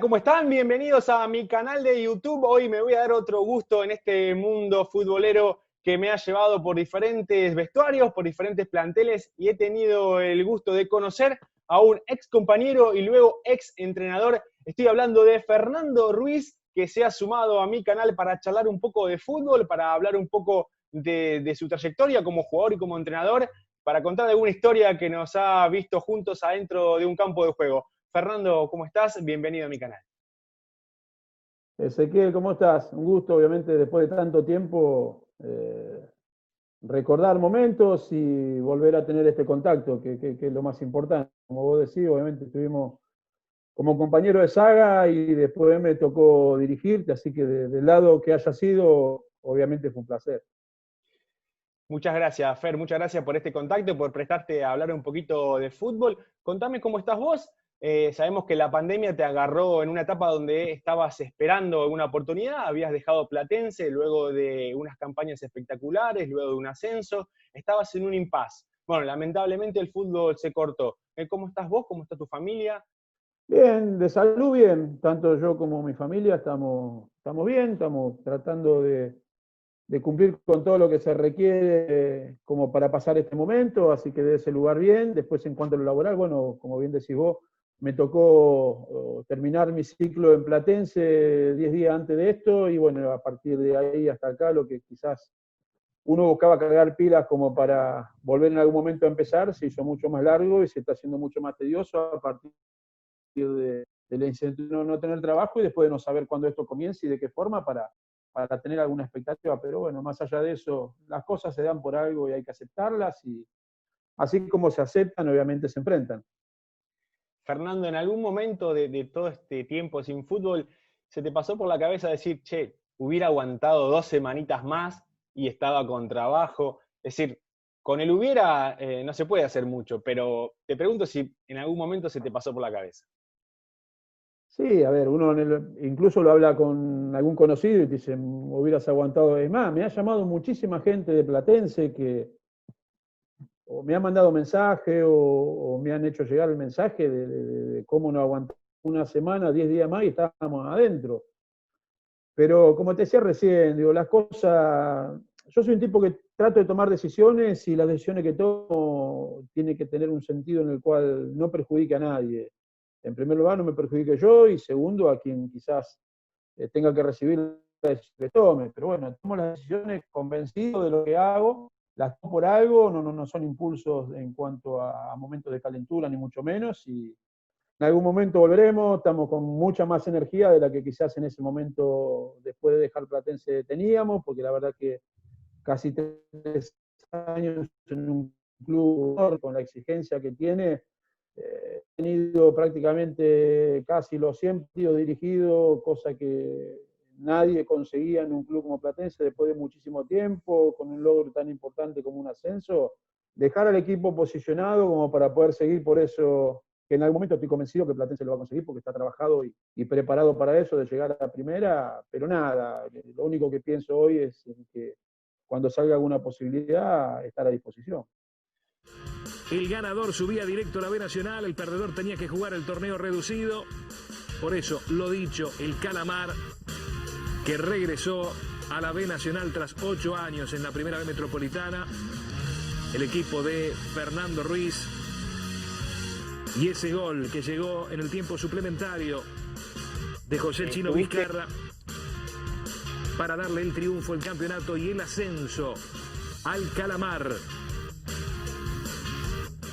Hola, ¿cómo están? Bienvenidos a mi canal de YouTube. Hoy me voy a dar otro gusto en este mundo futbolero que me ha llevado por diferentes vestuarios, por diferentes planteles, y he tenido el gusto de conocer a un ex compañero y luego ex entrenador. Estoy hablando de Fernando Ruiz, que se ha sumado a mi canal para charlar un poco de fútbol, para hablar un poco de su trayectoria como jugador y como entrenador, para contar alguna historia que nos ha visto juntos adentro de un campo de juego. Fernando, ¿cómo estás? Bienvenido a mi canal. Ezequiel, ¿cómo estás? Un gusto, obviamente, después de tanto tiempo, recordar momentos y volver a tener este contacto, que es lo más importante. Como vos decís, obviamente estuvimos como compañero de saga y después me tocó dirigirte, así que del lado que haya sido, obviamente fue un placer. Muchas gracias, Fer, muchas gracias por este contacto, por prestarte a hablar un poquito de fútbol. Contame cómo estás vos. Sabemos que la pandemia te agarró en una etapa donde estabas esperando una oportunidad, habías dejado Platense luego de unas campañas espectaculares, luego de un ascenso, estabas en un impasse. Bueno, lamentablemente el fútbol se cortó. ¿Cómo estás vos? ¿Cómo está tu familia? Bien, de salud bien, tanto yo como mi familia estamos bien, estamos tratando de cumplir con todo lo que se requiere como para pasar este momento, así que de ese lugar bien. Después, en cuanto a lo laboral, bueno, como bien decís vos, me tocó terminar mi ciclo en Platense 10 días antes de esto, y bueno, a partir de ahí hasta acá, lo que quizás uno buscaba cargar pilas como para volver en algún momento a empezar, se hizo mucho más largo y se está haciendo mucho más tedioso a partir de la incertidumbre de no tener trabajo y después de no saber cuándo esto comience y de qué forma para tener alguna expectativa. Pero bueno, más allá de eso, las cosas se dan por algo y hay que aceptarlas, y así como se aceptan, obviamente se enfrentan. Fernando, ¿en algún momento de todo este tiempo sin fútbol se te pasó por la cabeza decir, che, hubiera aguantado 2 semanitas más y estaba con trabajo? Es decir, con el hubiera no se puede hacer mucho, pero te pregunto si en algún momento se te pasó por la cabeza. Sí, a ver, uno incluso lo habla con algún conocido y te dice, hubieras aguantado. Es más, me ha llamado muchísima gente de Platense que o me ha mandado mensaje o me han hecho llegar el mensaje de cómo no aguantar una semana, 10 días más y estábamos adentro. Pero como te decía recién, digo, las cosas, yo soy un tipo que trato de tomar decisiones y las decisiones que tomo tienen que tener un sentido en el cual no perjudique a nadie. En primer lugar, no me perjudique yo, y segundo, a quien quizás tenga que recibir la decisión que tome. Pero bueno, tomo las decisiones convencido de lo que hago, las tomo por algo, no son impulsos en cuanto a momentos de calentura, ni mucho menos, y en algún momento volveremos, estamos con mucha más energía de la que quizás en ese momento, después de dejar Platense, teníamos, porque la verdad que casi 3 años en un club con la exigencia que tiene, he tenido prácticamente casi los 100 partidos dirigidos, cosa que nadie conseguía en un club como Platense después de muchísimo tiempo, con un logro tan importante como un ascenso. Dejar al equipo posicionado como para poder seguir, por eso que en algún momento estoy convencido que Platense lo va a conseguir porque está trabajado y preparado para eso, de llegar a la primera. Pero nada, lo único que pienso hoy es que cuando salga alguna posibilidad, estar a disposición. El ganador subía directo a la B Nacional, el perdedor tenía que jugar el torneo reducido. Por eso, lo dicho, el Calamar, que regresó a la B Nacional tras 8 años en la primera B Metropolitana, el equipo de Fernando Ruiz, y ese gol que llegó en el tiempo suplementario de José Chino Vizcarra para darle el triunfo, el campeonato y el ascenso al Calamar.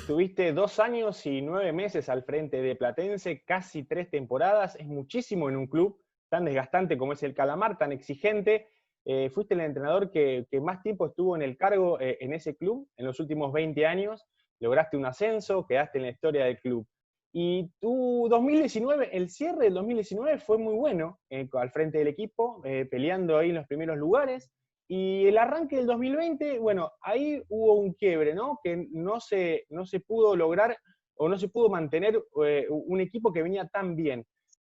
Tuviste 2 años y 9 meses al frente de Platense, casi 3 temporadas, es muchísimo en un club tan desgastante como es el Calamar, tan exigente. Fuiste el entrenador que más tiempo estuvo en el cargo en ese club, en los últimos 20 años, lograste un ascenso, quedaste en la historia del club. Y tu 2019, el cierre del 2019 fue muy bueno al frente del equipo, peleando ahí en los primeros lugares. Y el arranque del 2020, bueno, ahí hubo un quiebre, ¿no? Que no se pudo lograr o no se pudo mantener un equipo que venía tan bien.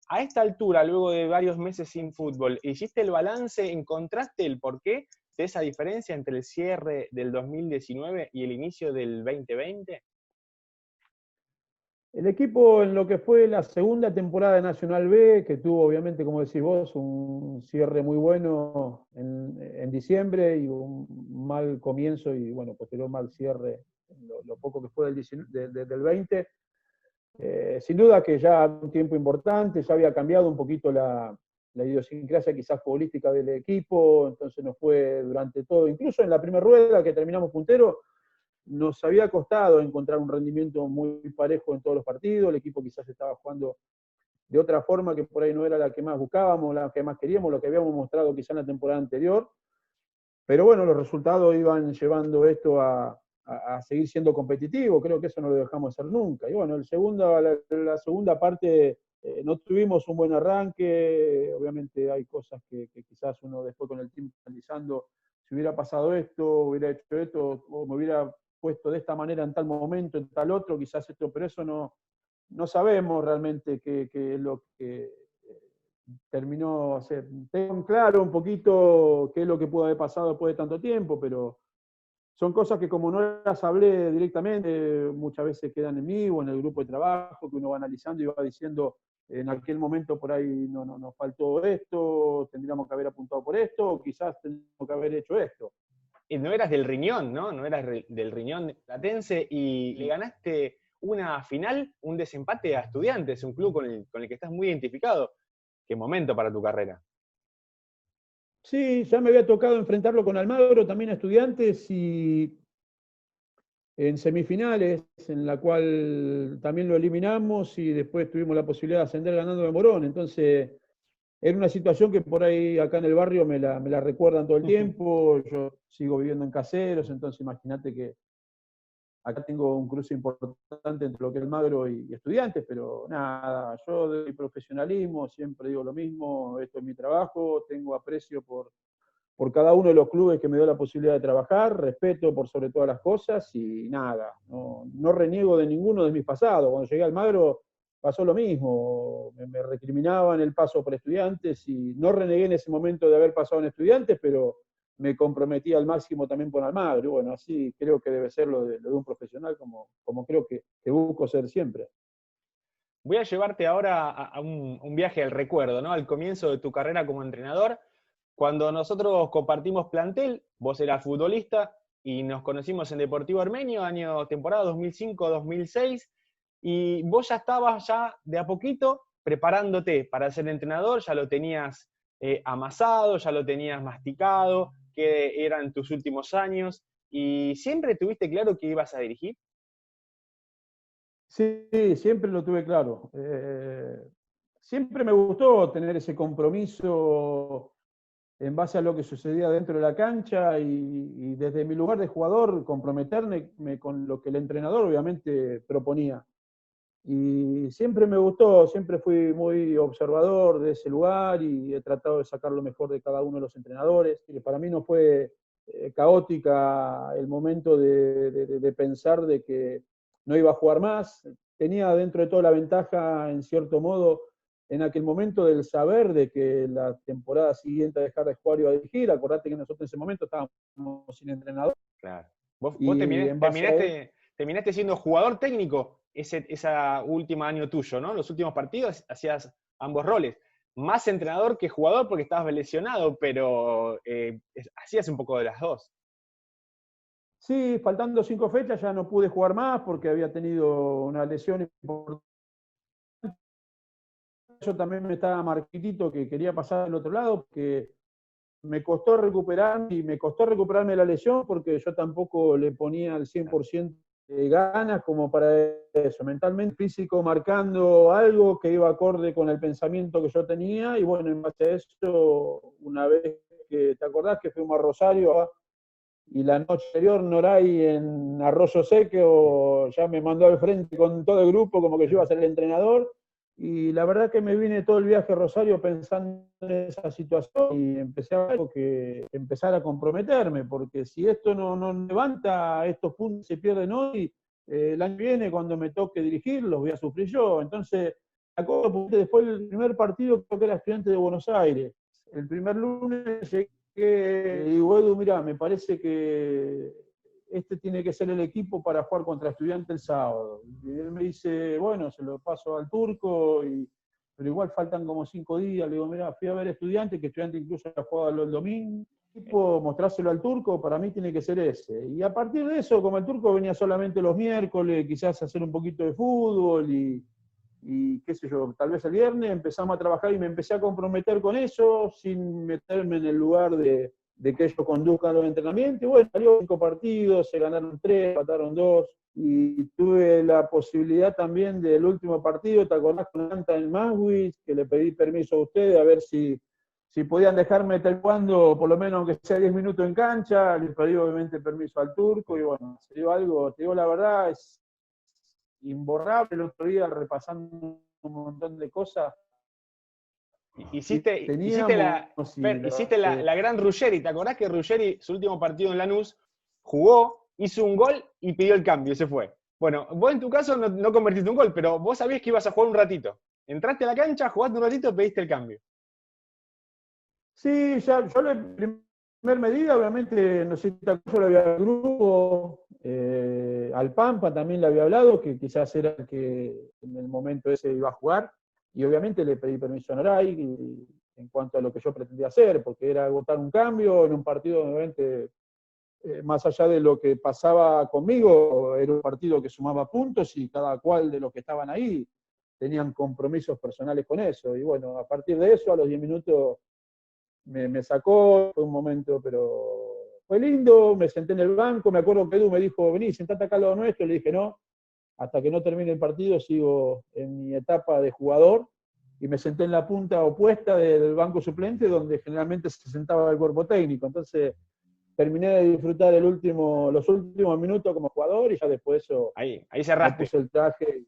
A esta altura, luego de varios meses sin fútbol, ¿hiciste el balance, encontraste el porqué de esa diferencia entre el cierre del 2019 y el inicio del 2020? El equipo en lo que fue la segunda temporada de Nacional B, que tuvo obviamente, como decís vos, un cierre muy bueno en diciembre y un mal comienzo y bueno, posterior mal cierre en lo poco que fue del 20. Sin duda que ya un tiempo importante, ya había cambiado un poquito la idiosincrasia quizás futbolística del equipo, entonces nos fue durante todo, incluso en la primera rueda que terminamos puntero, nos había costado encontrar un rendimiento muy parejo en todos los partidos, el equipo quizás estaba jugando de otra forma que por ahí no era la que más buscábamos, la que más queríamos, lo que habíamos mostrado quizás en la temporada anterior, pero bueno, los resultados iban llevando esto a seguir siendo competitivo, creo que eso no lo dejamos hacer nunca. Y bueno, la segunda parte no tuvimos un buen arranque, obviamente hay cosas que quizás uno después con el tiempo analizando, si hubiera pasado esto, hubiera hecho esto, o me hubiera puesto de esta manera en tal momento, en tal otro, quizás esto, pero eso no sabemos realmente qué es lo que terminó, o sea, tengo claro un poquito qué es lo que pudo haber pasado después de tanto tiempo, pero son cosas que como no las hablé directamente, muchas veces quedan en mí o en el grupo de trabajo, que uno va analizando y va diciendo, en aquel momento por ahí nos faltó esto, tendríamos que haber apuntado por esto, o quizás tendríamos que haber hecho esto. Y no eras del Riñón, ¿no? No eras del Riñón platense y le ganaste una final, un desempate a Estudiantes, un club con el que estás muy identificado. Qué momento para tu carrera. Sí, ya me había tocado enfrentarlo con Almagro, también a Estudiantes, y en semifinales, en la cual también lo eliminamos y después tuvimos la posibilidad de ascender ganando de Morón. Entonces, era una situación que por ahí acá en el barrio me la recuerdan todo el tiempo. Yo sigo viviendo en Caseros, entonces imagínate que acá tengo un cruce importante entre lo que es Almagro y Estudiantes, pero nada, yo de mi profesionalismo siempre digo lo mismo, esto es mi trabajo, tengo aprecio por cada uno de los clubes que me dio la posibilidad de trabajar, respeto por sobre todas las cosas y nada, no reniego de ninguno de mis pasados. Cuando llegué al Magro pasó lo mismo, me recriminaban el paso por Estudiantes y no renegué en ese momento de haber pasado en Estudiantes, pero me comprometí al máximo también por Almagro. Y bueno, así creo que debe ser lo de un profesional, como creo que busco ser siempre. Voy a llevarte ahora a un viaje al recuerdo, ¿no? Al comienzo de tu carrera como entrenador. Cuando nosotros compartimos plantel, vos eras futbolista y nos conocimos en Deportivo Armenio, temporada 2005-2006, y vos ya estabas ya de a poquito preparándote para ser entrenador, ya lo tenías amasado, ya lo tenías masticado, que eran tus últimos años, y siempre tuviste claro que ibas a dirigir. Sí, siempre lo tuve claro. Siempre me gustó tener ese compromiso en base a lo que sucedía dentro de la cancha y desde mi lugar de jugador comprometerme con lo que el entrenador obviamente proponía. Y siempre me gustó, siempre fui muy observador de ese lugar y he tratado de sacar lo mejor de cada uno de los entrenadores. Y para mí no fue caótica el momento de pensar de que no iba a jugar más. Tenía dentro de todo la ventaja, en cierto modo, en aquel momento del saber de que la temporada siguiente a dejar de jugar iba a dirigir. Acordate que nosotros en ese momento estábamos sin entrenador. Claro. Vos Y en base a él, terminaste siendo jugador técnico esa última año tuyo, ¿no? Los últimos partidos hacías ambos roles. Más entrenador que jugador porque estabas lesionado, pero hacías un poco de las dos. sí, faltando 5 fechas ya no pude jugar más porque había tenido una lesión importante. Yo también me estaba marquitito que quería pasar al otro lado, porque me costó recuperar y me costó recuperarme de la lesión porque yo tampoco le ponía al 100% de ganas como para eso. Mentalmente, físico, marcando algo que iba acorde con el pensamiento que yo tenía y bueno, en base a eso, una vez que, ¿te acordás que fuimos a Rosario y la noche anterior Noray en Arroyo Seco ya me mandó al frente con todo el grupo como que yo iba a ser el entrenador? Y la verdad que me vine todo el viaje a Rosario pensando en esa situación y empecé a ver que empezar a comprometerme, porque si esto no levanta, estos puntos se pierden hoy, el año que viene cuando me toque dirigir los voy a sufrir yo. Entonces, después del primer partido creo que era Estudiantes de Buenos Aires. El primer lunes llegué y digo, Edu, mira, me parece que este tiene que ser el equipo para jugar contra Estudiantes el sábado. Y él me dice, bueno, se lo paso al turco, pero igual faltan como 5 días. Le digo, mira, fui a ver Estudiantes, que Estudiantes incluso ha jugado el domingo. Tipo, mostrárselo al turco, para mí tiene que ser ese. Y a partir de eso, como el turco venía solamente los miércoles, quizás hacer un poquito de fútbol y qué sé yo, tal vez el viernes empezamos a trabajar y me empecé a comprometer con eso, sin meterme en el lugar de que ellos conduzcan los entrenamientos. Y bueno, salió 5 partidos, se ganaron 3, empataron 2, y tuve la posibilidad también del último partido, ¿te acordás con Anta en Maswich? Que le pedí permiso a ustedes a ver si podían dejarme taekwondo por lo menos aunque sea 10 minutos en cancha. Le pedí obviamente permiso al turco y bueno, se dio algo, te digo la verdad, es imborrable. El otro día repasando un montón de cosas. Hiciste la gran Ruggeri. ¿Te acordás que Ruggeri, su último partido en Lanús, jugó, hizo un gol y pidió el cambio y se fue? Bueno, vos en tu caso no convertiste un gol, pero vos sabías que ibas a jugar un ratito. Entraste a la cancha, jugaste un ratito y pediste el cambio. Sí, ya, yo en primer medida, obviamente, no sé si te acuerdas, le había hablado al grupo, al Pampa también le había hablado, que quizás era el que en el momento ese iba a jugar, y obviamente le pedí permiso a Noray en cuanto a lo que yo pretendía hacer, porque era agotar un cambio en un partido, obviamente, más allá de lo que pasaba conmigo, era un partido que sumaba puntos y cada cual de los que estaban ahí tenían compromisos personales con eso, y bueno, a partir de eso, a los 10 minutos, me sacó, fue un momento, pero fue lindo, me senté en el banco, me acuerdo que Edu me dijo, vení, sentate acá al lado nuestro, le dije no, hasta que no termine el partido sigo en mi etapa de jugador, y me senté en la punta opuesta del banco suplente, donde generalmente se sentaba el cuerpo técnico, entonces terminé de disfrutar los últimos minutos como jugador, y ya después eso, ahí cerraste. me puse el traje.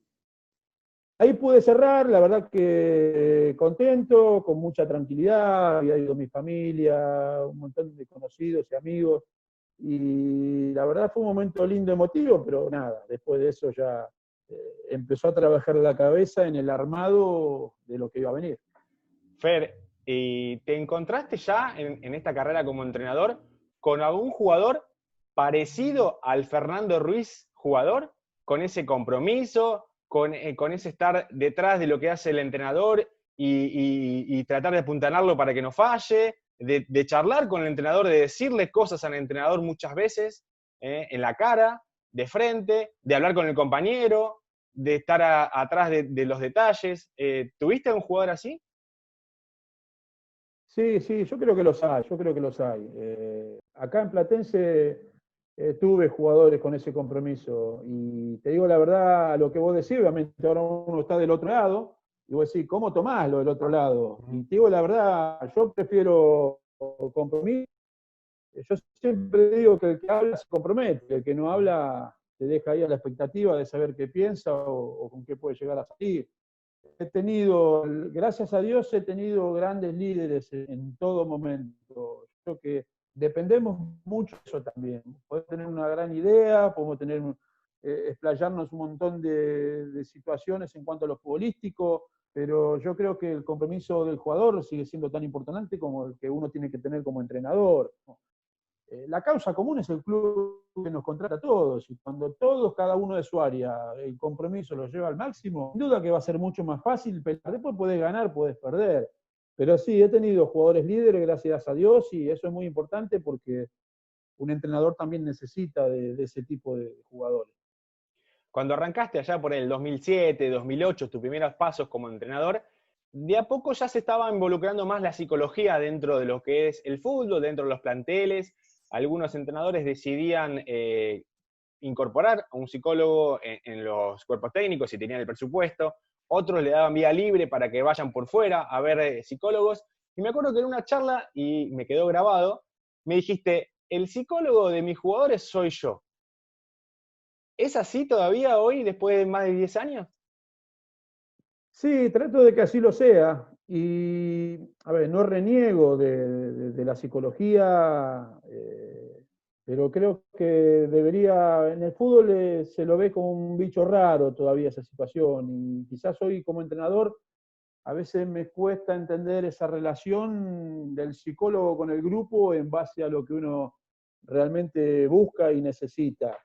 Ahí pude cerrar, la verdad que contento, con mucha tranquilidad, había ido mi familia, un montón de conocidos y amigos, y la verdad fue un momento lindo, emotivo, pero nada, después de eso ya empezó a trabajar la cabeza en el armado de lo que iba a venir. Fer, ¿y te encontraste ya en esta carrera como entrenador con algún jugador parecido al Fernando Ruiz jugador? Con ese compromiso, con ese estar detrás de lo que hace el entrenador y tratar de apuntalarlo para que no falle, de charlar con el entrenador, de decirle cosas al entrenador muchas veces, en la cara, de frente, de hablar con el compañero, de estar atrás de los detalles. ¿Tuviste a un jugador así? Sí, yo creo que los hay. Acá en Platense tuve jugadores con ese compromiso, y te digo la verdad, lo que vos decís, obviamente ahora uno está del otro lado, y vos decís, ¿cómo tomás lo del otro lado? Y te digo la verdad, yo prefiero compromiso. Yo siempre digo que el que habla se compromete, el que no habla te deja ahí a la expectativa de saber qué piensa o con qué puede llegar a salir. Gracias a Dios, he tenido grandes líderes en todo momento. Yo creo que dependemos mucho de eso también. Podemos tener una gran idea, podemos explayarnos un montón de situaciones en cuanto a lo futbolístico, pero yo creo que el compromiso del jugador sigue siendo tan importante como el que uno tiene que tener como entrenador. La causa común es el club que nos contrata a todos, y cuando todos, cada uno de su área, el compromiso lo lleva al máximo, sin duda que va a ser mucho más fácil pelear. Después podés ganar, podés perder, pero sí, he tenido jugadores líderes, gracias a Dios, y eso es muy importante porque un entrenador también necesita de ese tipo de jugadores. Cuando arrancaste allá por el 2007, 2008, tus primeros pasos como entrenador, de a poco ya se estaba involucrando más la psicología dentro de lo que es el fútbol, dentro de los planteles. Algunos entrenadores decidían incorporar a un psicólogo en los cuerpos técnicos si tenían el presupuesto. Otros le daban vía libre para que vayan por fuera a ver psicólogos. Y me acuerdo que en una charla, y me quedó grabado, me dijiste, el psicólogo de mis jugadores soy yo. ¿Es así todavía hoy, después de más de 10 años? Sí, trato de que así lo sea. Y, a ver, no reniego de la psicología, pero creo que debería, en el fútbol se lo ve como un bicho raro todavía esa situación. Y quizás hoy como entrenador a veces me cuesta entender esa relación del psicólogo con el grupo en base a lo que uno realmente busca y necesita.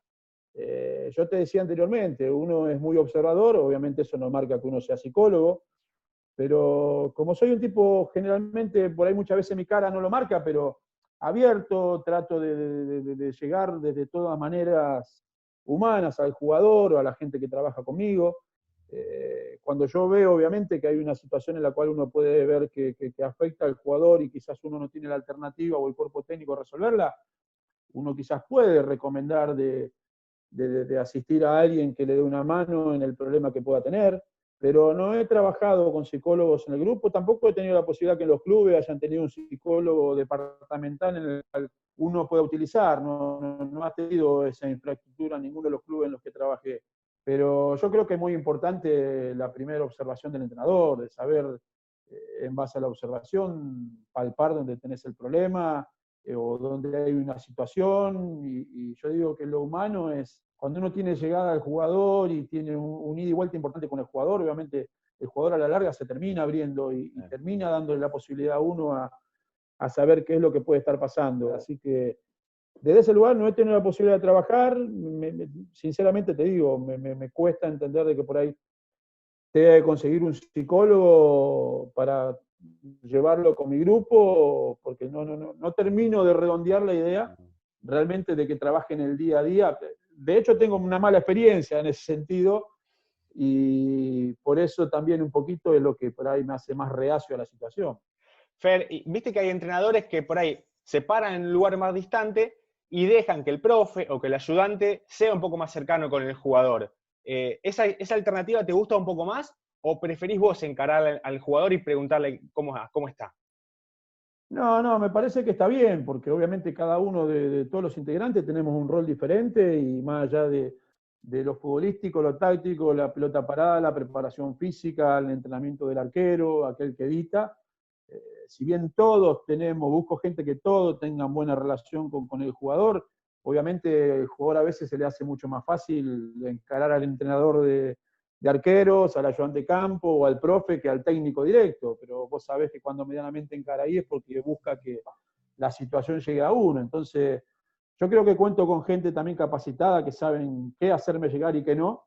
Yo te decía anteriormente, uno es muy observador, obviamente eso no marca que uno sea psicólogo, pero como soy un tipo, generalmente, por ahí muchas veces mi cara no lo marca, pero abierto, trato de llegar desde todas maneras humanas al jugador o a la gente que trabaja conmigo. Cuando yo veo, obviamente, que hay una situación en la cual uno puede ver que afecta al jugador y quizás uno no tiene la alternativa o el cuerpo técnico resolverla, uno quizás puede recomendar de asistir a alguien que le dé una mano en el problema que pueda tener, pero no he trabajado con psicólogos en el grupo, tampoco he tenido la posibilidad que en los clubes hayan tenido un psicólogo departamental en el cual uno pueda utilizar, no ha tenido esa infraestructura en ninguno de los clubes en los que trabajé. Pero yo creo que es muy importante la primera observación del entrenador, de saber en base a la observación, palpar donde tenés el problema, o donde hay una situación, y yo digo que lo humano es, cuando uno tiene llegada al jugador y tiene un ida y vuelta importante con el jugador, obviamente el jugador a la larga se termina abriendo y termina dándole la posibilidad a uno a saber qué es lo que puede estar pasando. Así que desde ese lugar no he tenido la posibilidad de trabajar, sinceramente te digo, me cuesta entender de que por ahí tenga que conseguir un psicólogo para llevarlo con mi grupo, porque no termino de redondear la idea realmente de que trabaje en el día a día. De hecho, tengo una mala experiencia en ese sentido, y por eso también un poquito es lo que por ahí me hace más reacio a la situación. Fer, viste que hay entrenadores que por ahí se paran en un lugar más distante y dejan que el profe o que el ayudante sea un poco más cercano con el jugador. ¿Esa alternativa te gusta un poco más o preferís vos encarar al jugador y preguntarle cómo está? No, me parece que está bien, porque obviamente cada uno de todos los integrantes tenemos un rol diferente, y más allá de lo futbolístico, lo táctico, la pelota parada, la preparación física, el entrenamiento del arquero, aquel que edita, si bien todos busco gente que todos tengan buena relación con el jugador, obviamente el jugador a veces se le hace mucho más fácil encarar al entrenador de arqueros, al ayudante de campo o al profe que al técnico directo, pero vos sabés que cuando medianamente encara ahí es porque busca que la situación llegue a uno. Entonces, yo creo que cuento con gente también capacitada que saben qué hacerme llegar y qué no,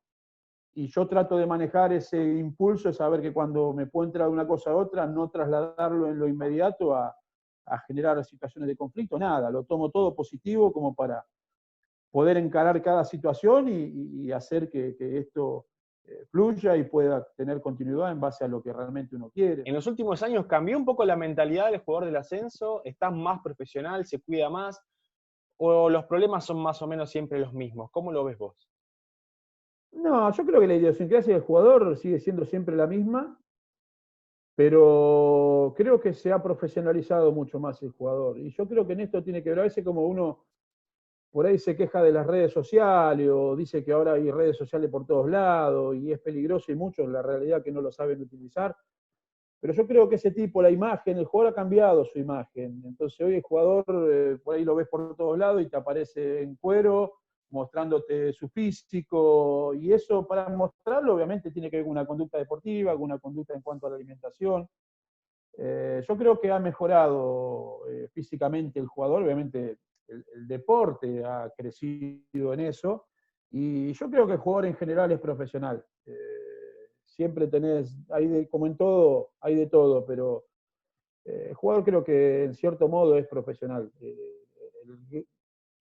y yo trato de manejar ese impulso, de saber que cuando me puedo entrar de una cosa a otra, no trasladarlo en lo inmediato a generar situaciones de conflicto, nada, lo tomo todo positivo como para poder encarar cada situación y hacer que esto fluya y pueda tener continuidad en base a lo que realmente uno quiere. En los últimos años cambió un poco la mentalidad del jugador del ascenso, está más profesional, se cuida más, o los problemas son más o menos siempre los mismos. ¿Cómo lo ves vos? No, yo creo que la idiosincrasia del jugador sigue siendo siempre la misma, pero creo que se ha profesionalizado mucho más el jugador. Y yo creo que en esto tiene que ver, a veces como uno por ahí se queja de las redes sociales o dice que ahora hay redes sociales por todos lados y es peligroso, y muchos la realidad que no lo saben utilizar. Pero yo creo que ese tipo, la imagen, el jugador ha cambiado su imagen. Entonces hoy el jugador, por ahí lo ves por todos lados y te aparece en cuero, mostrándote su físico, y eso para mostrarlo obviamente tiene que ver con una conducta deportiva, con una conducta en cuanto a la alimentación. Yo creo que ha mejorado físicamente el jugador, obviamente el deporte ha crecido en eso, y yo creo que el jugador en general es profesional. Siempre tenés, como en todo, hay de todo, pero el jugador creo que en cierto modo es profesional.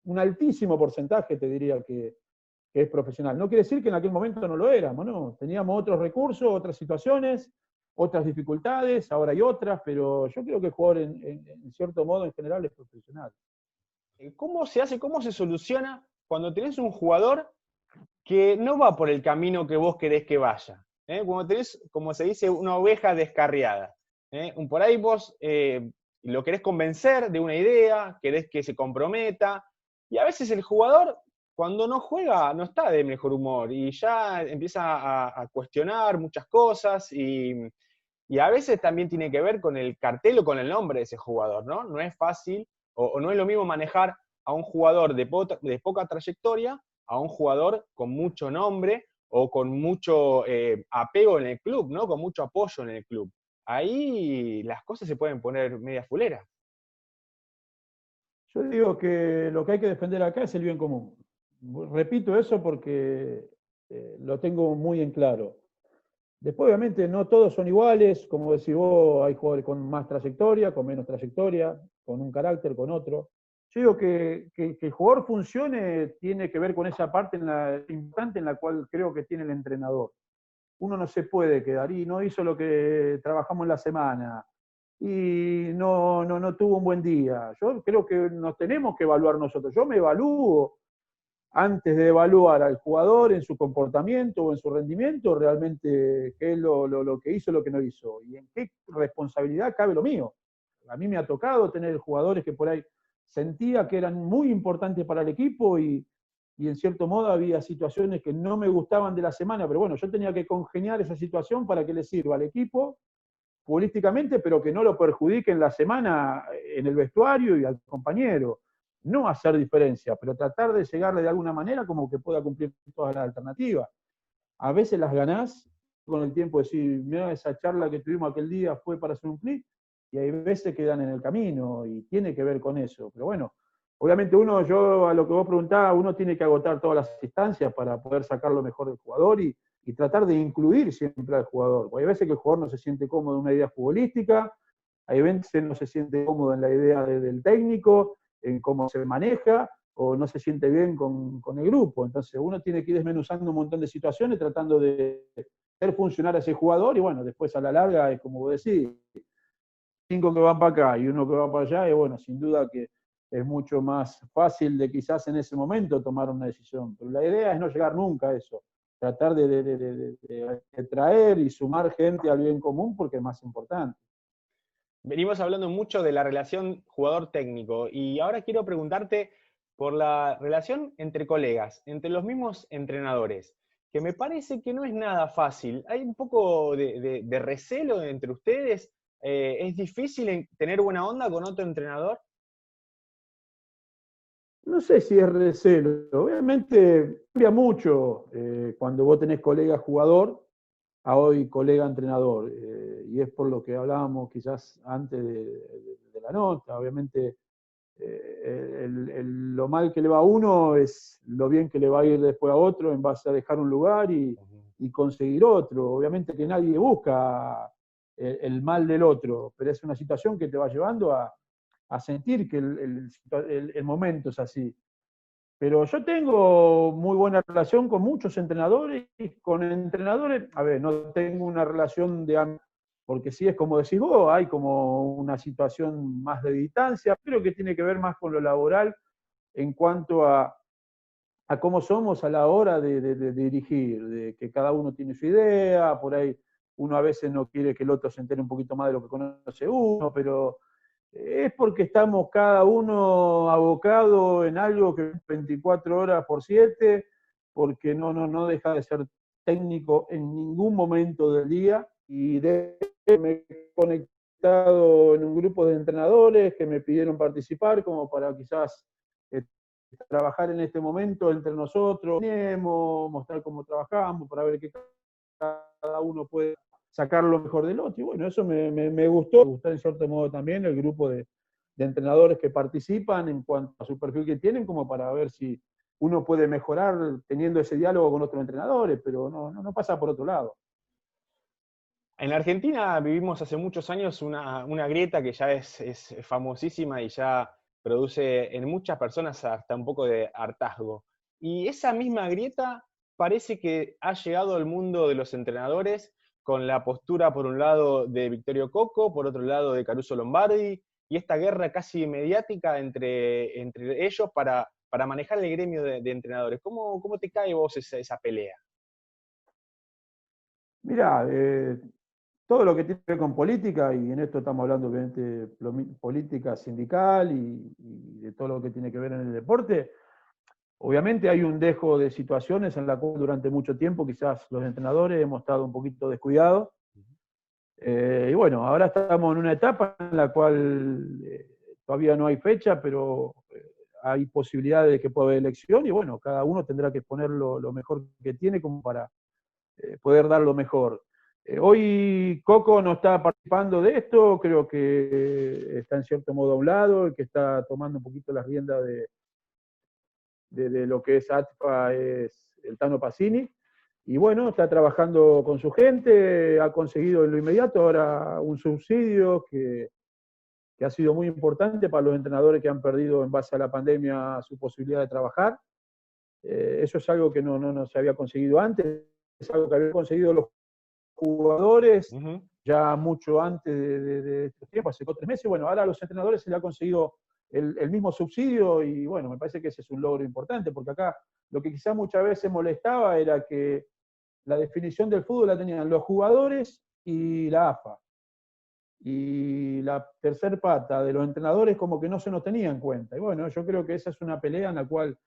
Un altísimo porcentaje te diría que es profesional. No quiere decir que en aquel momento no lo éramos, ¿no? Teníamos otros recursos, otras situaciones, otras dificultades, ahora hay otras, pero yo creo que el jugador en cierto modo en general es profesional. ¿Cómo se hace, cómo se soluciona cuando tenés un jugador que no va por el camino que vos querés que vaya? Cuando tenés, como se dice, una oveja descarriada. Por ahí vos lo querés convencer de una idea, querés que se comprometa, y a veces el jugador, cuando no juega, no está de mejor humor, y ya empieza a cuestionar muchas cosas, y a veces también tiene que ver con el cartel o con el nombre de ese jugador, ¿no? No es fácil, o no es lo mismo manejar a un jugador de poca trayectoria a un jugador con mucho nombre o con mucho apego en el club, ¿no? Con mucho apoyo en el club. Ahí las cosas se pueden poner media fulera. Yo digo que lo que hay que defender acá es el bien común. Repito eso porque lo tengo muy en claro. Después, obviamente, no todos son iguales, como decís vos, hay jugadores con más trayectoria, con menos trayectoria, con un carácter, con otro. Yo digo que el jugador funcione tiene que ver con esa parte importante en la cual creo que tiene el entrenador. Uno no se puede quedar, y no hizo lo que trabajamos en la semana, y no tuvo un buen día. Yo creo que nos tenemos que evaluar nosotros. Yo me evalúo antes de evaluar al jugador en su comportamiento o en su rendimiento, realmente qué es lo que hizo, lo que no hizo, y en qué responsabilidad cabe lo mío. A mí me ha tocado tener jugadores que por ahí sentía que eran muy importantes para el equipo y en cierto modo había situaciones que no me gustaban de la semana, pero bueno, yo tenía que congeniar esa situación para que le sirva al equipo futbolísticamente, pero que no lo perjudique en la semana en el vestuario y al compañero. No hacer diferencia, pero tratar de llegarle de alguna manera como que pueda cumplir todas las alternativas. A veces las ganás con el tiempo, decir, mira, esa charla que tuvimos aquel día fue para hacer un clic, y hay veces que quedan en el camino y tiene que ver con eso. Pero bueno, obviamente yo a lo que vos preguntabas, uno tiene que agotar todas las instancias para poder sacar lo mejor del jugador y tratar de incluir siempre al jugador. Porque hay veces que el jugador no se siente cómodo en una idea futbolística, hay veces no se siente cómodo en la idea del técnico, en cómo se maneja, o no se siente bien con el grupo. Entonces uno tiene que ir desmenuzando un montón de situaciones, tratando de hacer funcionar a ese jugador, y bueno, después a la larga es como vos decís, 5 que van para acá y uno que va para allá, y bueno, sin duda que es mucho más fácil de quizás en ese momento tomar una decisión. Pero la idea es no llegar nunca a eso, tratar de traer y sumar gente al bien común porque es más importante. Venimos hablando mucho de la relación jugador-técnico y ahora quiero preguntarte por la relación entre colegas, entre los mismos entrenadores, que me parece que no es nada fácil. Hay un poco de recelo entre ustedes. ¿Es difícil tener buena onda con otro entrenador? No sé si es recelo, obviamente cambia mucho cuando vos tenés colega jugador a hoy colega entrenador, y es por lo que hablábamos quizás antes de la nota. Obviamente lo mal que le va a uno es lo bien que le va a ir después a otro en base a dejar un lugar y conseguir otro. Obviamente que nadie busca el mal del otro, pero es una situación que te va llevando a sentir que el momento es así. Pero yo tengo muy buena relación con muchos entrenadores, y con entrenadores, a ver, no tengo una relación de, porque sí es como decís vos, hay como una situación más de distancia, pero que tiene que ver más con lo laboral en cuanto a cómo somos a la hora de dirigir, de que cada uno tiene su idea, por ahí uno a veces no quiere que el otro se entere un poquito más de lo que conoce uno, pero es porque estamos cada uno abocado en algo que es 24 horas por 7, porque no deja de ser técnico en ningún momento del día, y me he conectado en un grupo de entrenadores que me pidieron participar como para quizás trabajar en este momento entre nosotros, mostrar cómo trabajamos, para ver qué cada uno puede sacar lo mejor del otro. Y bueno, eso me gustó en cierto modo también el grupo de entrenadores que participan en cuanto a su perfil que tienen, como para ver si uno puede mejorar teniendo ese diálogo con otros entrenadores, pero no pasa por otro lado. En Argentina vivimos hace muchos años una grieta que ya es famosísima y ya produce en muchas personas hasta un poco de hartazgo. Y esa misma grieta parece que ha llegado al mundo de los entrenadores con la postura, por un lado, de Vittorio Cocco, por otro lado, de Caruso Lombardi, y esta guerra casi mediática entre ellos para manejar el gremio de entrenadores. ¿Cómo te cae vos esa pelea? Mirá, todo lo que tiene que ver con política, y en esto estamos hablando obviamente de política sindical y de todo lo que tiene que ver en el deporte, obviamente hay un dejo de situaciones en la cual durante mucho tiempo quizás los entrenadores hemos estado un poquito descuidados. Y bueno, ahora estamos en una etapa en la cual todavía no hay fecha, pero hay posibilidades de que pueda haber elección, y bueno, cada uno tendrá que poner lo mejor que tiene como para poder dar lo mejor. Hoy Coco no está participando de esto, creo que está en cierto modo a un lado, el que está tomando un poquito las riendas de lo que es ATFA es el Tano Pacini, y bueno, está trabajando con su gente, ha conseguido en lo inmediato ahora un subsidio que ha sido muy importante para los entrenadores que han perdido en base a la pandemia su posibilidad de trabajar. Eso es algo que no se había conseguido antes, es algo que habían conseguido los jugadores ya mucho antes de estos tiempos, hace 3 meses. Bueno, ahora a los entrenadores se le ha conseguido el mismo subsidio y bueno, me parece que ese es un logro importante, porque acá lo que quizás muchas veces molestaba era que la definición del fútbol la tenían los jugadores y la AFA. Y la tercer pata de los entrenadores como que no se nos tenía en cuenta. Y bueno, yo creo que esa es una pelea en la cual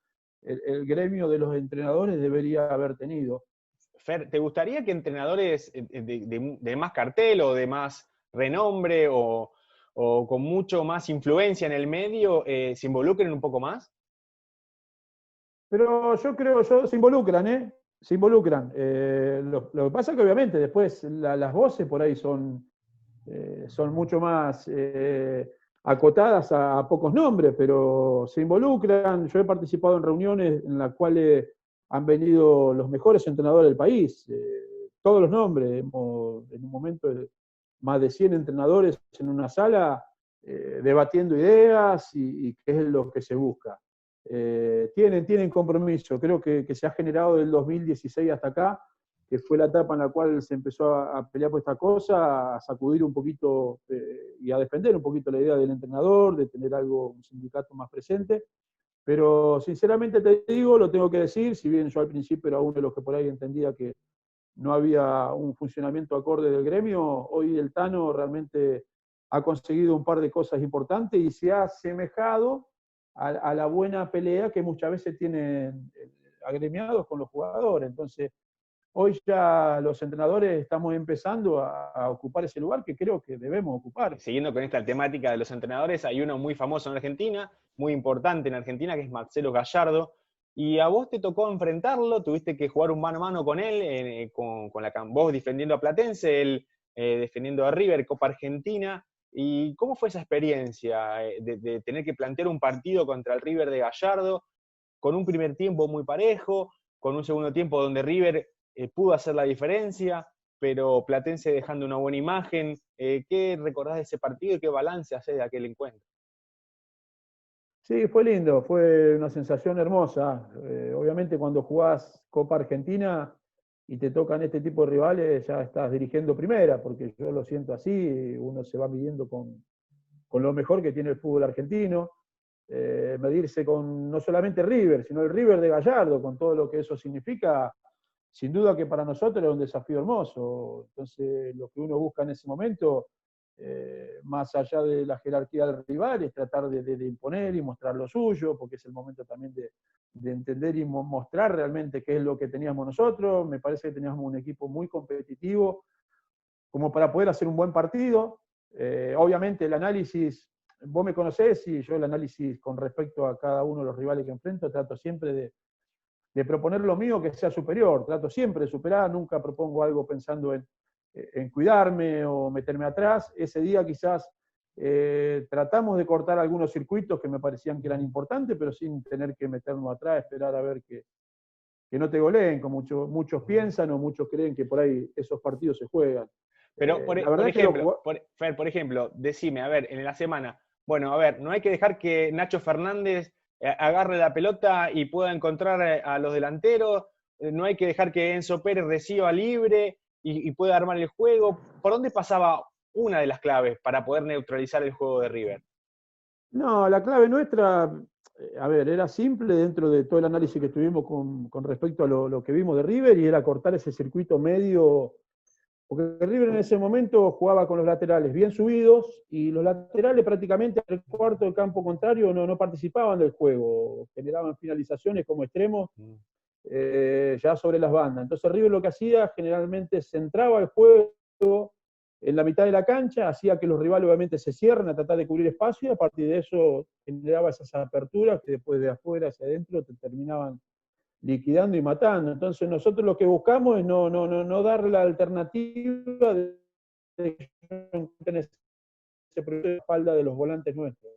el gremio de los entrenadores debería haber tenido. Fer, ¿te gustaría que entrenadores de más cartel o de más renombre o con mucho más influencia en el medio se involucren un poco más? Pero yo creo, se involucran, ¿eh? Se involucran. Lo que pasa es que obviamente después las voces por ahí son mucho más acotadas a pocos nombres, pero se involucran. Yo he participado en reuniones en las cuales han venido los mejores entrenadores del país, todos los nombres. En un momento más de 100 entrenadores en una sala debatiendo ideas y qué es lo que se busca. Tienen compromiso. Creo que se ha generado del 2016 hasta acá, que fue la etapa en la cual se empezó a pelear por esta cosa, a sacudir un poquito y a defender un poquito la idea del entrenador, de tener un sindicato más presente. Pero sinceramente te digo, lo tengo que decir, si bien yo al principio era uno de los que por ahí entendía que no había un funcionamiento acorde del gremio, hoy el Tano realmente ha conseguido un par de cosas importantes y se ha asemejado a la buena pelea que muchas veces tienen agremiados con los jugadores. Entonces, hoy ya los entrenadores estamos empezando a ocupar ese lugar que creo que debemos ocupar. Siguiendo con esta temática de los entrenadores, hay uno muy famoso en Argentina, muy importante en Argentina, que es Marcelo Gallardo. Y a vos te tocó enfrentarlo, tuviste que jugar un mano a mano con él, vos defendiendo a Platense, él defendiendo a River, Copa Argentina. ¿Y cómo fue esa experiencia de tener que plantear un partido contra el River de Gallardo, con un primer tiempo muy parejo, con un segundo tiempo donde River pudo hacer la diferencia, pero Platense dejando una buena imagen? ¿Qué recordás de ese partido y qué balance hacés de aquel encuentro? Sí, fue lindo, fue una sensación hermosa. Obviamente cuando jugás Copa Argentina y te tocan este tipo de rivales, ya estás dirigiendo primera, porque yo lo siento así, uno se va midiendo con lo mejor que tiene el fútbol argentino, medirse con no solamente River, sino el River de Gallardo, con todo lo que eso significa, sin duda que para nosotros es un desafío hermoso. Entonces, lo que uno busca en ese momento, más allá de la jerarquía del rival, es tratar de imponer y mostrar lo suyo, porque es el momento también de entender y mostrar realmente qué es lo que teníamos nosotros. Me parece que teníamos un equipo muy competitivo, como para poder hacer un buen partido. Obviamente el análisis, vos me conocés y yo el análisis con respecto a cada uno de los rivales que enfrento, trato siempre de proponer lo mío que sea superior, trato siempre de superar, nunca propongo algo pensando en cuidarme o meterme atrás. Ese día quizás tratamos de cortar algunos circuitos que me parecían que eran importantes, pero sin tener que meternos atrás, esperar a ver que no te goleen, como muchos piensan o muchos creen que por ahí esos partidos se juegan. Pero, por ejemplo, decime, a ver, en la semana, bueno, a ver, no hay que dejar que Nacho Fernández agarre la pelota y pueda encontrar a los delanteros, no hay que dejar que Enzo Pérez reciba libre y pueda armar el juego. ¿Por dónde pasaba una de las claves para poder neutralizar el juego de River? No, la clave nuestra, a ver, era simple dentro de todo el análisis que tuvimos con respecto a lo que vimos de River, y era cortar ese circuito medio, porque River en ese momento jugaba con los laterales bien subidos y los laterales prácticamente al cuarto del campo contrario no participaban del juego, generaban finalizaciones como extremos ya sobre las bandas. Entonces River lo que hacía generalmente centraba el juego en la mitad de la cancha, hacía que los rivales obviamente se cierren a tratar de cubrir espacio, y a partir de eso generaba esas aperturas que después de afuera hacia adentro te terminaban liquidando y matando. Entonces nosotros lo que buscamos es no dar la alternativa de que encuentren ese proceso de espalda de los volantes nuestros,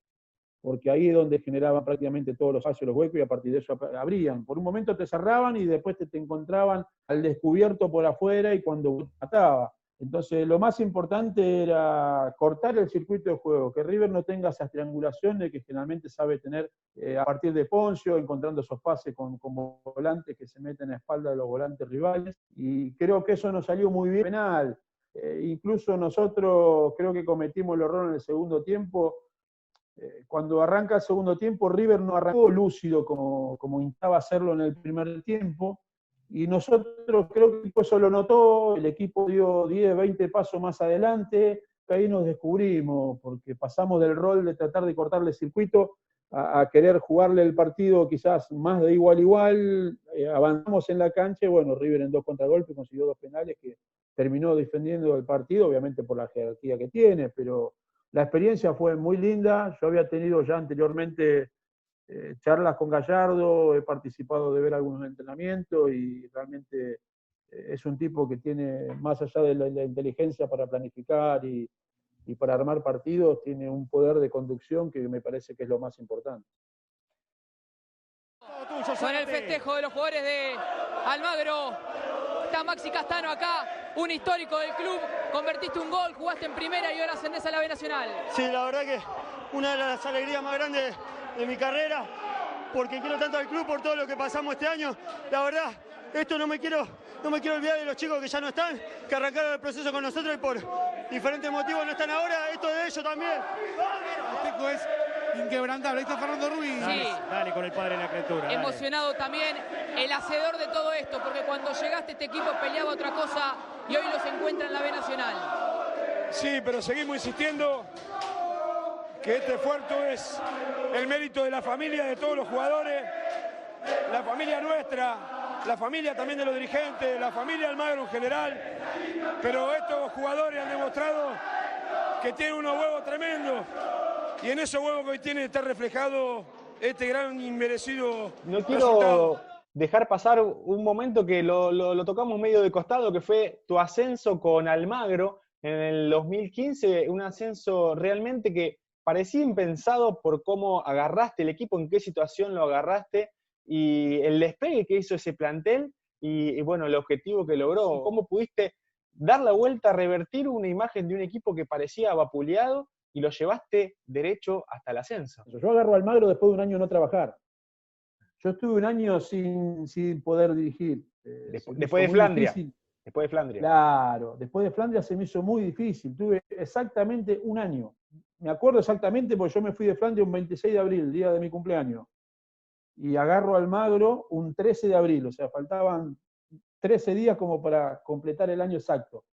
porque ahí es donde generaban prácticamente todos los espacios, los huecos, y a partir de eso abrían. Por un momento te cerraban y después te encontraban al descubierto por afuera y cuando mataba. Entonces lo más importante era cortar el circuito de juego, que River no tenga esas triangulaciones que generalmente sabe tener a partir de Poncio, encontrando esos pases con volantes que se meten a espalda de los volantes rivales, y creo que eso nos salió muy bien. Penal. Incluso nosotros creo que cometimos el error en el segundo tiempo. Cuando arranca el segundo tiempo, River no arrancó lúcido como intentaba hacerlo en el primer tiempo, y nosotros creo que eso lo notó, el equipo dio 10, 20 pasos más adelante, que ahí nos descubrimos, porque pasamos del rol de tratar de cortarle el circuito a querer jugarle el partido quizás más de igual a igual, avanzamos en la cancha, y bueno, River en 2 contragolpes consiguió 2 penales que terminó defendiendo el partido, obviamente por la jerarquía que tiene, pero la experiencia fue muy linda. Yo había tenido ya anteriormente charlas con Gallardo, he participado de ver algunos entrenamientos, y realmente es un tipo que tiene, más allá de la inteligencia para planificar y para armar partidos, tiene un poder de conducción que me parece que es lo más importante. Con el festejo de los jugadores de Almagro, está Maxi Castano acá, un histórico del club, convertiste un gol, jugaste en primera y ahora ascendés a la B Nacional. Sí, la verdad que una de las alegrías más grandes de mi carrera, porque quiero tanto al club por todo lo que pasamos este año. La verdad, esto no me quiero olvidar de los chicos que ya no están, que arrancaron el proceso con nosotros y por diferentes motivos no están ahora, esto de ellos también. El técnico es inquebrantable, ahí está Fernando Ruiz. Sí. Dale con el padre de la criatura. Dale. Emocionado también, el hacedor de todo esto, porque cuando llegaste este equipo peleaba otra cosa y hoy los encuentra en la B Nacional. Sí, pero seguimos insistiendo que este esfuerzo es el mérito de la familia, de todos los jugadores, la familia nuestra, la familia también de los dirigentes, la familia Almagro en general, pero estos jugadores han demostrado que tienen unos huevos tremendos, y en esos huevos que hoy tienen está reflejado este gran inmerecido No resultado. quiero dejar pasar un momento que lo tocamos medio de costado, que fue tu ascenso con Almagro en el 2015, un ascenso realmente que parecía impensado por cómo agarraste el equipo, en qué situación lo agarraste, y el despegue que hizo ese plantel, y bueno, el objetivo que logró. ¿Cómo pudiste dar la vuelta, revertir una imagen de un equipo que parecía vapuleado, y lo llevaste derecho hasta el ascenso? Yo agarro a Almagro después de un año no trabajar. Yo estuve un año sin poder dirigir. Después de Flandria. Después de Flandria. Claro, después de Flandria se me hizo muy difícil. Tuve exactamente un año. Me acuerdo exactamente porque yo me fui de Flandria un 26 de abril, día de mi cumpleaños. Y agarro a Almagro un 13 de abril, o sea, faltaban 13 días como para completar el año exacto.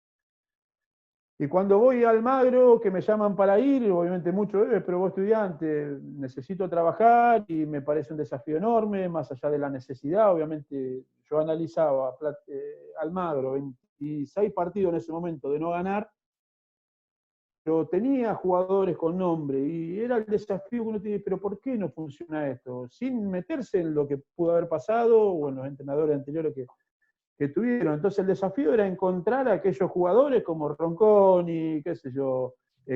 Y cuando voy a Almagro, que me llaman para ir, obviamente mucho, pero vos estudiante, necesito trabajar y me parece un desafío enorme, más allá de la necesidad, obviamente yo analizaba Almagro, 26 partidos en ese momento de no ganar, pero tenía jugadores con nombre y era el desafío que uno tiene, pero ¿por qué no funciona esto? Sin meterse en lo que pudo haber pasado o en los entrenadores anteriores que tuvieron. Entonces el desafío era encontrar a aquellos jugadores como Ronconi, qué sé yo,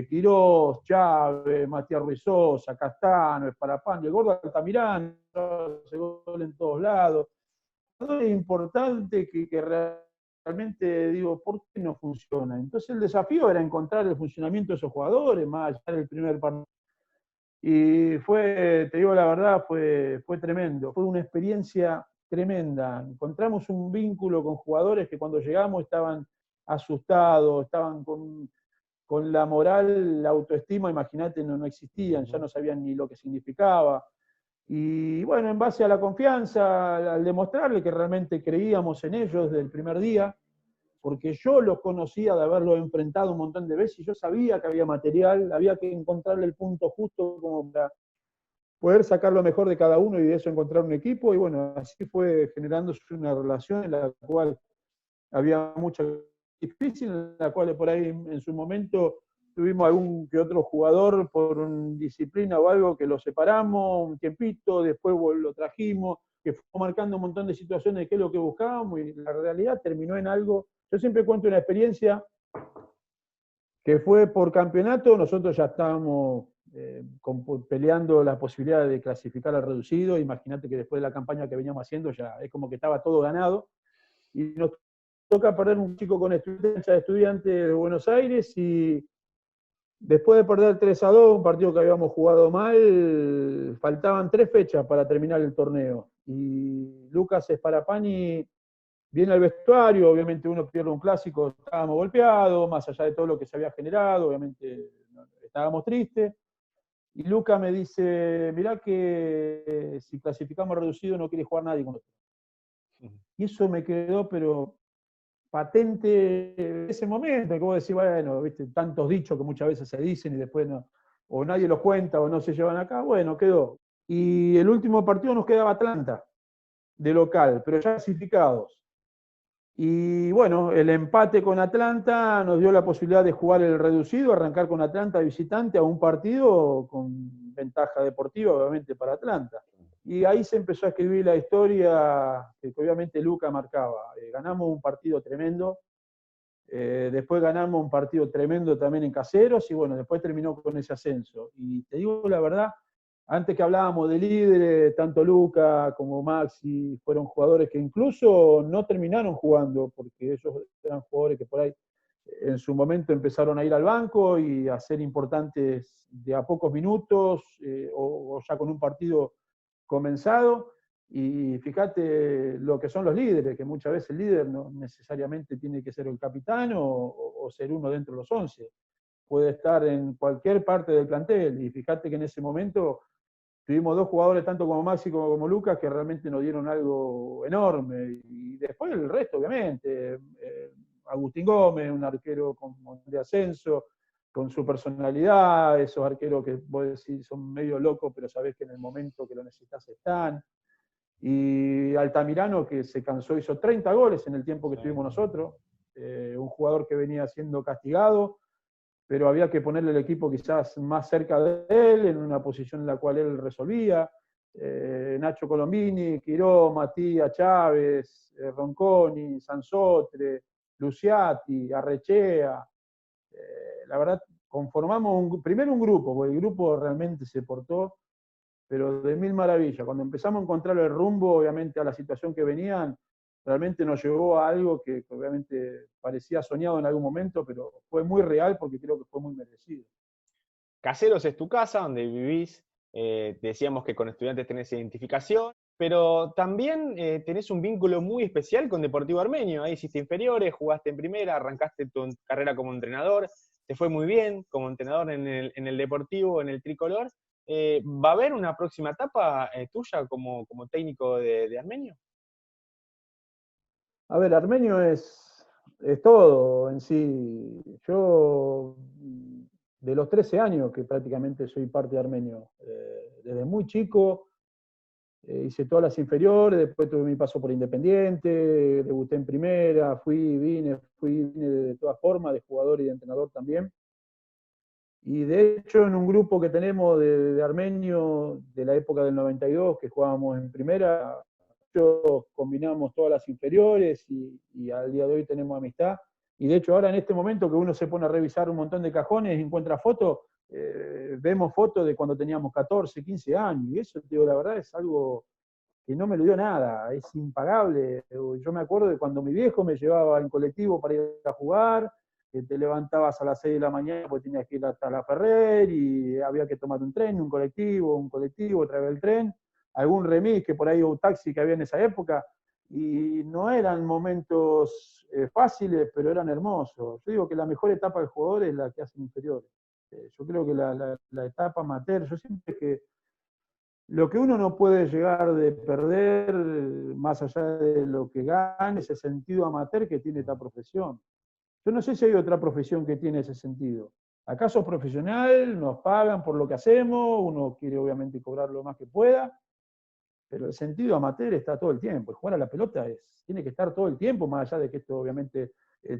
Quirós, Chávez, Matías Ruizosa, Castano, Esparapán, y el gordo Altamirano, hace gol en todos lados. Es importante que realmente digo, ¿por qué no funciona? Entonces el desafío era encontrar el funcionamiento de esos jugadores, más allá del primer partido. Y fue, te digo la verdad, fue tremendo. Fue una experiencia tremenda. Encontramos un vínculo con jugadores que cuando llegamos estaban asustados, estaban con la moral, la autoestima, imagínate, no existían, ya no sabían ni lo que significaba. Y bueno, en base a la confianza, al demostrarle que realmente creíamos en ellos desde el primer día, porque yo los conocía de haberlos enfrentado un montón de veces y yo sabía que había material, había que encontrarle el punto justo como para poder sacar lo mejor de cada uno y de eso encontrar un equipo, y bueno, así fue generándose una relación en la cual había mucha difícil, en la cual por ahí en su momento tuvimos algún que otro jugador por disciplina o algo que lo separamos un tiempito, después lo trajimos, que fue marcando un montón de situaciones de qué es lo que buscábamos, y la realidad terminó en algo. Yo siempre cuento una experiencia que fue por campeonato. Nosotros ya estábamos peleando la posibilidad de clasificar al reducido. Imagínate que después de la campaña que veníamos haciendo ya es como que estaba todo ganado, y nos toca perder un chico con Estudiantes de Buenos Aires, y después de perder 3-2, un partido que habíamos jugado mal, faltaban 3 fechas para terminar el torneo, y Lucas Sparapani viene al vestuario. Obviamente uno pierde un clásico, estábamos golpeados, más allá de todo lo que se había generado, obviamente estábamos tristes, y Lucas me dice: mirá que si clasificamos reducido no quiere jugar nadie con nosotros. Y eso me quedó, pero patente en ese momento, que vos decís, bueno, viste, tantos dichos que muchas veces se dicen y después no, o nadie los cuenta o no se llevan acá, bueno, quedó. Y el último partido nos quedaba Atlanta, de local, pero ya clasificados. Y bueno, el empate con Atlanta nos dio la posibilidad de jugar el reducido, arrancar con Atlanta de visitante a un partido con ventaja deportiva, obviamente, para Atlanta. Y ahí se empezó a escribir la historia que obviamente Luca marcaba. Ganamos un partido tremendo, después ganamos un partido tremendo también en Caseros, y bueno, después terminó con ese ascenso. Y te digo la verdad, antes que hablábamos de líderes, tanto Luca como Maxi fueron jugadores que incluso no terminaron jugando, porque ellos eran jugadores que por ahí en su momento empezaron a ir al banco y a ser importantes de a pocos minutos, o ya con un partido comenzado. Y fíjate lo que son los líderes, que muchas veces el líder no necesariamente tiene que ser el capitán o ser uno dentro de los 11. Puede estar en cualquier parte del plantel, y fíjate que en ese momento tuvimos 2 jugadores, tanto como Maxi como Lucas, que realmente nos dieron algo enorme. Y después el resto, obviamente. Agustín Gómez, un arquero de ascenso, con su personalidad, esos arqueros que vos decís son medio locos, pero sabés que en el momento que lo necesitas están. Y Altamirano, que se cansó, hizo 30 goles en el tiempo que estuvimos nosotros. Un jugador que venía siendo castigado, pero había que ponerle el equipo quizás más cerca de él, en una posición en la cual él resolvía. Nacho Colombini, Quiró, Matías Chávez, Ronconi, Sansotre, Luciati, Arrechea. La verdad, conformamos primero un grupo, porque el grupo realmente se portó, pero de mil maravillas. Cuando empezamos a encontrar el rumbo, obviamente, a la situación que venían, realmente nos llevó a algo que obviamente parecía soñado en algún momento, pero fue muy real, porque creo que fue muy merecido. Caseros es tu casa, donde vivís. Decíamos que con Estudiantes tenés identificación, pero también tenés un vínculo muy especial con Deportivo Armenio. Ahí hiciste inferiores, jugaste en primera, arrancaste tu carrera como entrenador, te fue muy bien como entrenador en el Deportivo, en el Tricolor. ¿Va a haber una próxima etapa tuya como técnico de Armenio? A ver, Armenio es todo en sí. Yo, de los 13 años que prácticamente soy parte de Armenio, desde muy chico, hice todas las inferiores, después tuve mi paso por Independiente, debuté en primera, vine de todas formas, de jugador y de entrenador también. Y de hecho, en un grupo que tenemos de Armenio de la época del 92, que jugábamos en primera, combinamos todas las inferiores, y al día de hoy tenemos amistad. Y de hecho ahora, en este momento que uno se pone a revisar un montón de cajones y encuentra fotos, vemos fotos de cuando teníamos 14, 15 años, y eso, digo, la verdad es algo que no me lo dio nada, es impagable. Yo me acuerdo de cuando mi viejo me llevaba en colectivo para ir a jugar, que te levantabas a las 6 de la mañana porque tenías que ir hasta La Ferrer, y había que tomar un tren, un colectivo, traer el tren, algún remis que por ahí, o un taxi que había en esa época, y no eran momentos fáciles, pero eran hermosos. Yo digo que la mejor etapa del jugador es la que hacen inferiores. Yo creo que la etapa amateur, yo siempre que lo que uno no puede llegar de perder, más allá de lo que gane, es el sentido amateur que tiene esta profesión. Yo no sé si hay otra profesión que tiene ese sentido. Acá sos profesional, nos pagan por lo que hacemos, uno quiere obviamente cobrar lo más que pueda, pero el sentido amateur está todo el tiempo. El jugar a la pelota tiene que estar todo el tiempo, más allá de que esto obviamente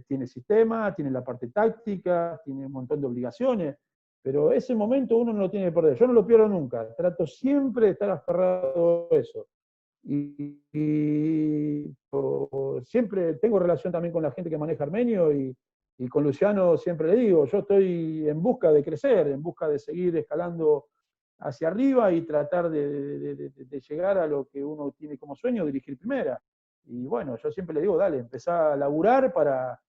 tiene sistema, tiene la parte táctica, tiene un montón de obligaciones, pero ese momento uno no lo tiene que perder. Yo no lo pierdo nunca, trato siempre de estar aferrado a eso. siempre tengo relación también con la gente que maneja Armenio y con Luciano siempre le digo, yo estoy en busca de crecer, en busca de seguir escalando hacia arriba y tratar de llegar a lo que uno tiene como sueño, dirigir primera. Y bueno, yo siempre le digo, dale, empezá a laburar para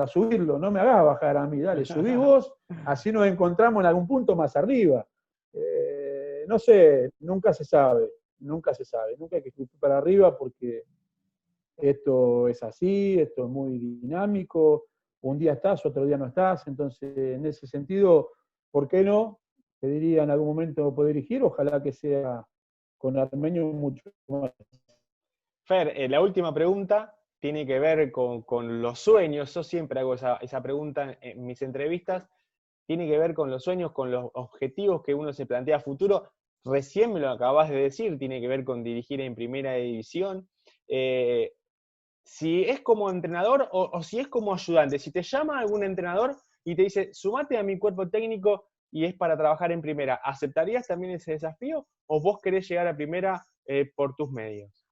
subirlo, no me hagas bajar a mí, dale, subí vos, así nos encontramos en algún punto más arriba. No sé, nunca se sabe, nunca hay que subir para arriba porque esto es así, esto es muy dinámico, un día estás, otro día no estás, entonces en ese sentido, ¿por qué no? Te diría en algún momento poder dirigir, ojalá que sea con Armenio mucho más. Fer, la última pregunta tiene que ver con los sueños. Yo siempre hago esa pregunta en mis entrevistas. Tiene que ver con los sueños, con los objetivos que uno se plantea a futuro. Recién me lo acabas de decir, tiene que ver con dirigir en primera división. Si es como entrenador o si es como ayudante, si te llama algún entrenador y te dice, sumate a mi cuerpo técnico y es para trabajar en primera, ¿aceptarías también ese desafío o vos querés llegar a primera por tus medios?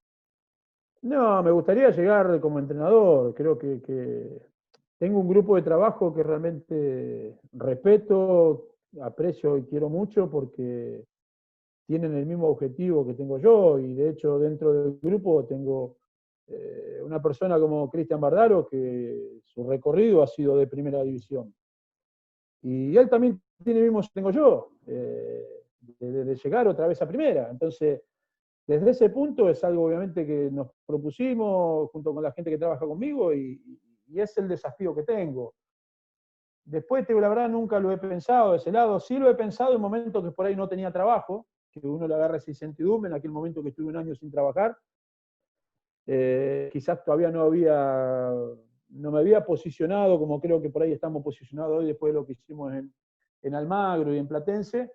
No, me gustaría llegar como entrenador. Creo que tengo un grupo de trabajo que realmente respeto, aprecio y quiero mucho porque tienen el mismo objetivo que tengo yo y de hecho dentro del grupo tengo una persona como Cristian Bardaro que su recorrido ha sido de primera división. Y él también tiene el mismo que tengo yo, de llegar otra vez a primera. Entonces, desde ese punto es algo obviamente que nos propusimos junto con la gente que trabaja conmigo y es el desafío que tengo. Después, la verdad, nunca lo he pensado de ese lado. Sí lo he pensado en momentos que por ahí no tenía trabajo, que uno le agarra esa incertidumbre, en aquel momento que estuve un año sin trabajar. Quizás todavía no me había posicionado como creo que por ahí estamos posicionados hoy después de lo que hicimos en Almagro y en Platense.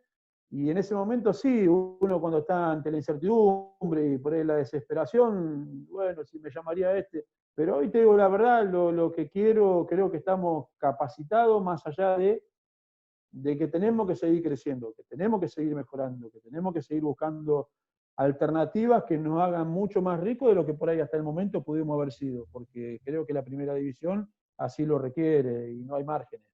Y en ese momento sí, uno cuando está ante la incertidumbre y por ahí la desesperación, bueno, si me llamaría este. Pero hoy te digo la verdad, lo que quiero, creo que estamos capacitados más allá de que tenemos que seguir creciendo, que tenemos que seguir mejorando, que tenemos que seguir buscando alternativas que nos hagan mucho más ricos de lo que por ahí hasta el momento pudimos haber sido, porque creo que la primera división así lo requiere y no hay márgenes.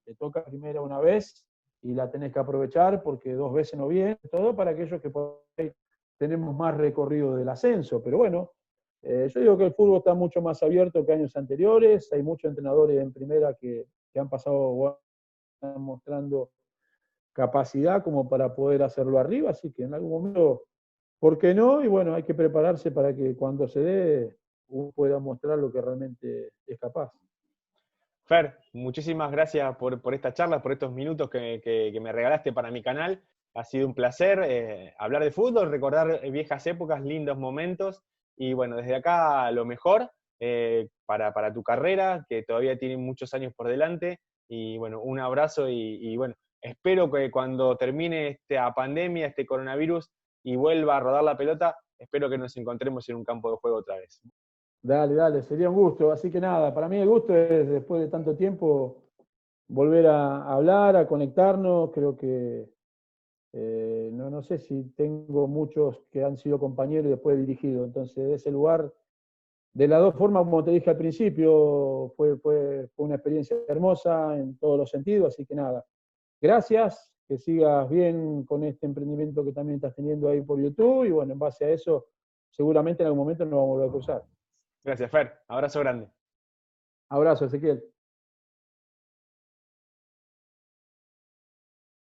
Te toca primera una vez y la tenés que aprovechar porque 2 veces no viene, todo para aquellos que por ahí tenemos más recorrido del ascenso, pero bueno, yo digo que el fútbol está mucho más abierto que años anteriores, hay muchos entrenadores en primera que han pasado, están mostrando capacidad como para poder hacerlo arriba, así que en algún momento, ¿por qué no? Y bueno, hay que prepararse para que cuando se dé uno pueda mostrar lo que realmente es capaz. Fer, muchísimas gracias por esta charla, por estos minutos que me regalaste para mi canal. Ha sido un placer hablar de fútbol, recordar viejas épocas, lindos momentos. Y bueno, desde acá lo mejor para tu carrera, que todavía tiene muchos años por delante. Y bueno, un abrazo y bueno, espero que cuando termine esta pandemia, este coronavirus, y vuelva a rodar la pelota, espero que nos encontremos en un campo de juego otra vez. Dale, sería un gusto. Así que nada, para mí el gusto es, después de tanto tiempo, volver a hablar, a conectarnos. Creo que no sé si tengo muchos que han sido compañeros y después dirigido. Entonces, ese lugar, de las dos formas, como te dije al principio, fue una experiencia hermosa en todos los sentidos. Así que nada, gracias, que sigas bien con este emprendimiento que también estás teniendo ahí por YouTube. Y bueno, en base a eso, seguramente en algún momento nos vamos a volver a cruzar. Gracias, Fer. Abrazo grande. Abrazo, Ezequiel.